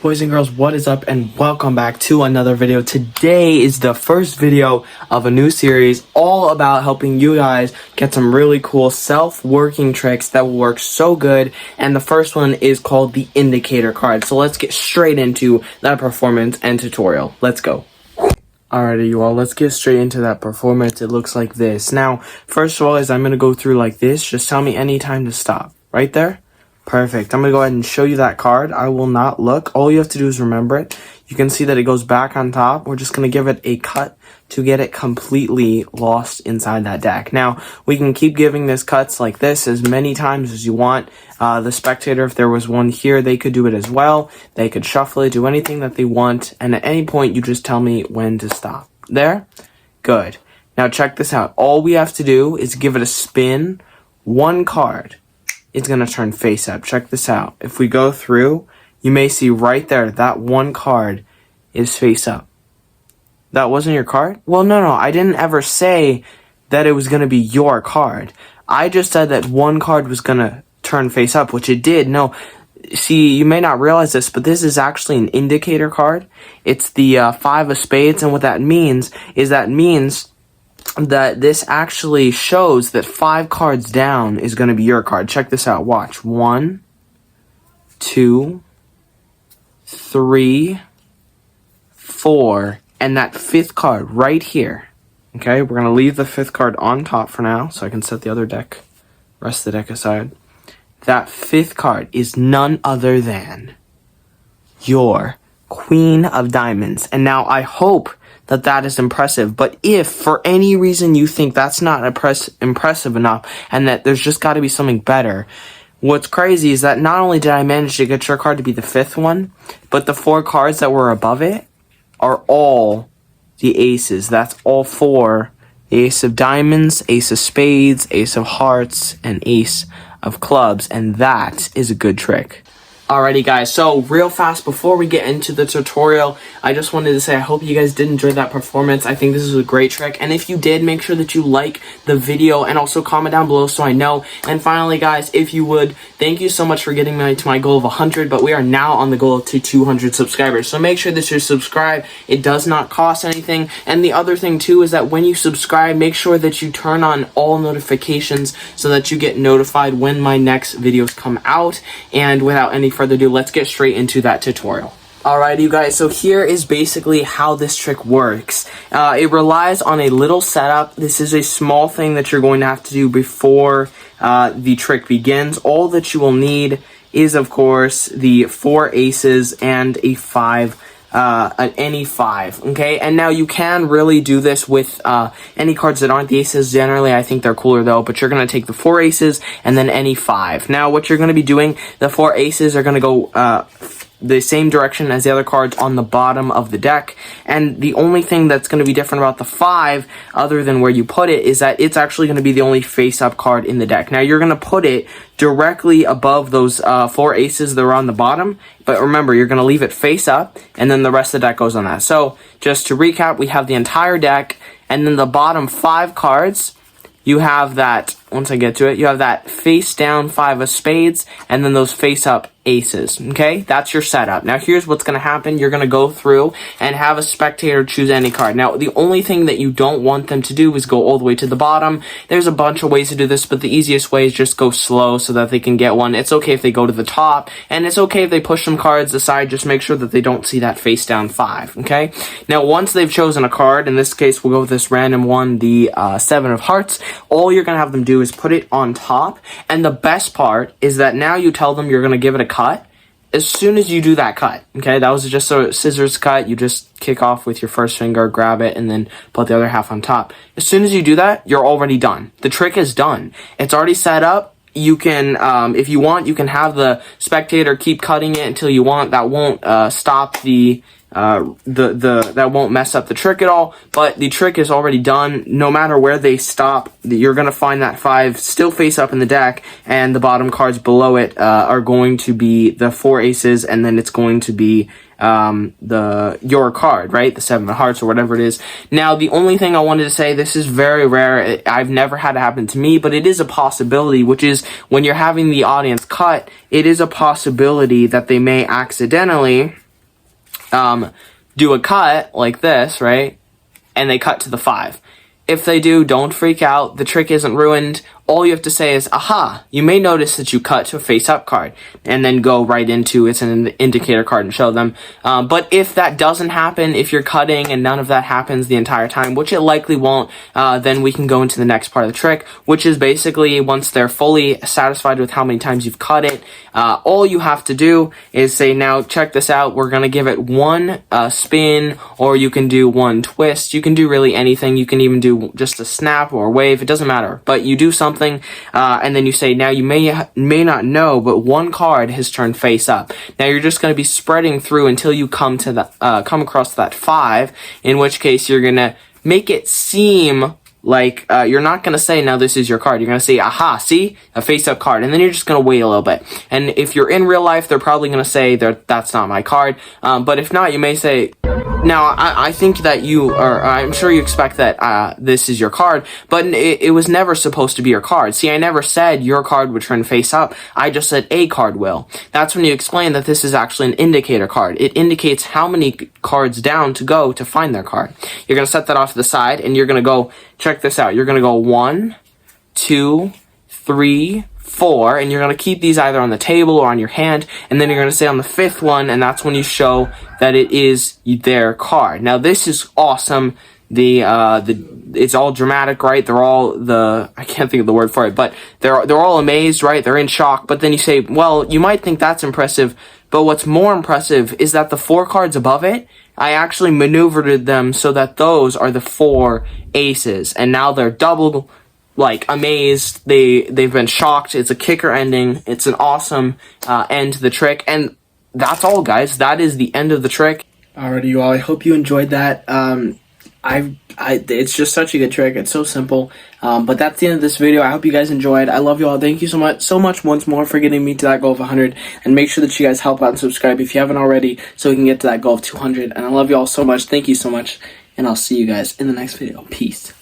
Boys and girls, what is up and welcome back to another video. Today is the first video of a new series all about helping you guys get some really cool self-working tricks that will work so good. And the first one is called the indicator card. So let's get straight into that performance and tutorial. Let's go. Alrighty, you all, let's get straight into that performance. It looks like this. Now, first of all, I'm going to go through like this. Just tell me any time to stop. Right there? Perfect. I'm going to go ahead and show you that card. I will not look. All you have to do is remember it. You can see that it goes back on top. We're just going to give it a cut to get it completely lost inside that deck. Now, we can keep giving this cuts like this as many times as you want. The spectator, if there was one here, they could do it as well. They could shuffle it, do anything that they want. And at any point, you just tell me when to stop. There? Good. Now, check this out. All we have to do is give it a spin. One card. It's going to turn face up. Check this out. If we go through, you may see right there, that one card is face up. That wasn't your card? Well, no, I didn't ever say that it was going to be your card. I just said that one card was going to turn face up, which it did. No, see, you may not realize this, but this is actually an indicator card. It's the 5 of spades, and what that means is that this actually shows that 5 cards down is going to be your card. Check this out. Watch. 1, 2, 3, 4, and that 5th card right here. Okay, we're going to leave the 5th card on top for now, so I can set the other deck, rest of the deck aside. That 5th card is none other than your Queen of Diamonds. And now I hope that is impressive, but if for any reason you think that's not impressive enough and that there's just got to be something better, what's crazy is that not only did I manage to get your card to be the 5th one, but the 4 cards that were above it are all the aces. That's all 4. The Ace of Diamonds, Ace of Spades, Ace of Hearts, and Ace of Clubs, and that is a good trick. Alrighty guys, so real fast before we get into the tutorial, I just wanted to say I hope you guys did enjoy that performance. I think this is a great trick, and if you did, make sure that you like the video and also comment down below so I know. And finally guys, if you would, thank you so much for getting me to my goal of 100, but we are now on the goal to 200 subscribers. So make sure that you're subscribed. It does not cost anything. And the other thing too is that when you subscribe, make sure that you turn on all notifications so that you get notified when my next videos come out. And without any further ado, let's get straight into that tutorial. Alright you guys, so here is basically how this trick works. It relies on a little setup. This is a small thing that you're going to have to do before the trick begins. All that you will need is, of course, the 4 aces and a 5, any 5, okay? And now you can really do this with any cards that aren't the aces. Generally, I think they're cooler though, but you're going to take the 4 aces and then any 5. Now, what you're going to be doing, the 4 aces are going to go the same direction as the other cards on the bottom of the deck, and the only thing that's going to be different about the 5, other than where you put it, is that it's actually going to be the only face-up card in the deck. Now, you're going to put it directly above those 4 aces that are on the bottom, but remember, you're going to leave it face up, and then the rest of the deck goes on that. So, just to recap, we have the entire deck, and then the bottom 5 cards, you have that, once I get to it, you have that face down 5 of spades, and then those face up aces, okay? That's your setup. Now, here's what's going to happen. You're going to go through and have a spectator choose any card. Now, the only thing that you don't want them to do is go all the way to the bottom. There's a bunch of ways to do this, but the easiest way is just go slow so that they can get one. It's okay if they go to the top, and it's okay if they push some cards aside. Just make sure that they don't see that face down 5, okay? Now, once they've chosen a card, in this case, we'll go with this random one, the 7 of Hearts, all you're going to have them do is put it on top, and the best part is that now you tell them you're going to give it a cut as soon as you do that cut, okay? That was just a scissors cut. You just kick off with your first finger, grab it, and then put the other half on top. As soon as you do that, you're already done. The trick is done. It's already set up. You can, if you want, you can have the spectator keep cutting it until you want. That won't stop that won't mess up the trick at all, but the trick is already done. No matter where they stop, you're going to find that 5 still face up in the deck, and the bottom cards below it are going to be the 4 aces, and then it's going to be your card, right? The 7 of Hearts or whatever it is. Now, the only thing I wanted to say, this is very rare. I've never had it happen to me, but it is a possibility, which is when you're having the audience cut, it is a possibility that they may accidentally do a cut like this, right? And they cut to the 5. If they do, don't freak out. The trick isn't ruined. All you have to say is, aha, you may notice that you cut to a face-up card, and then go right into it's an indicator card and show them. But if that doesn't happen, if you're cutting and none of that happens the entire time, which it likely won't, then we can go into the next part of the trick, which is basically once they're fully satisfied with how many times you've cut it, all you have to do is say, now check this out, we're going to give it one spin, or you can do one twist. You can do really anything. You can even do just a snap or a wave. It doesn't matter. But you do something, and then you say, now you may not know, but one card has turned face up. Now you're just going to be spreading through until you come to the come across that 5, in which case you're going to make it seem like you're not going to say, now this is your card. You're going to say, aha, see? A face-up card. And then you're just going to wait a little bit. And if you're in real life, they're probably going to say, that's not my card. But if not, you may say, now, I think that I'm sure you expect that this is your card, but it was never supposed to be your card. See, I never said your card would turn face up. I just said a card will. That's when you explain that this is actually an indicator card. It indicates how many cards down to go to find their card. You're going to set that off to the side, and you're going to go, check this out. You're going to go 1, 2, 3, 4, and you're going to keep these either on the table or on your hand, and then you're going to say on the 5th one, and that's when you show that it is their card. Now this is awesome. It's all dramatic, right? They're all I can't think of the word for it, but they're all amazed, right? They're in shock. But then you say, well, you might think that's impressive, but what's more impressive is that the 4 cards above it, I actually maneuvered them so that those are the 4 aces, and now they're double, like, amazed. They've been shocked. It's a kicker ending. It's an awesome end to the trick, and that's all, guys. That is the end of the trick. Alrighty, you all. I hope you enjoyed that. It's just such a good trick. It's so simple. But that's the end of this video. I hope you guys enjoyed. I love you all. Thank you so much once more for getting me to that goal of 100. And make sure that you guys help out and subscribe if you haven't already, so we can get to that goal of 200. And I love you all so much. Thank you so much. And I'll see you guys in the next video. Peace.